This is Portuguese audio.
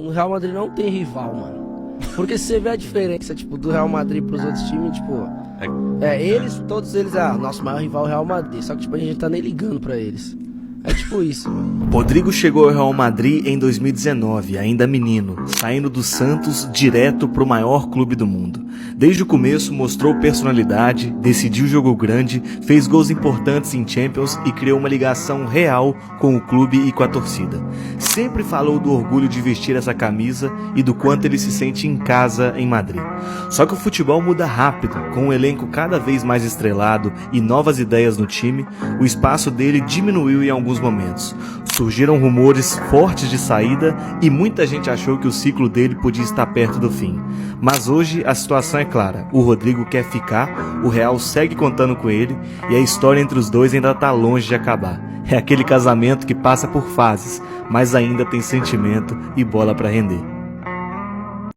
O Real Madrid não tem rival, mano. Porque se você vê a diferença, tipo, do Real Madrid pros outros times, tipo... todos eles, nosso maior rival é o Real Madrid. Só que, tipo, a gente tá nem ligando pra eles. É tipo isso, mano. Rodrigo chegou ao Real Madrid em 2019, ainda menino, saindo do Santos direto pro maior clube do mundo. Desde o começo mostrou personalidade, decidiu jogo grande, fez gols importantes em Champions e criou uma ligação real com o clube e com a torcida. Sempre falou do orgulho de vestir essa camisa e do quanto ele se sente em casa em Madrid. Só que o futebol muda rápido, com um elenco cada vez mais estrelado e novas ideias no time, o espaço dele diminuiu em alguns momentos. Surgiram rumores fortes de saída e muita gente achou que o ciclo dele podia estar perto do fim. Mas hoje a situação é clara, o Rodrigo quer ficar, o Real segue contando com ele e a história entre os dois ainda está longe de acabar. É aquele casamento que passa por fases, mas ainda tem sentimento e bola para render.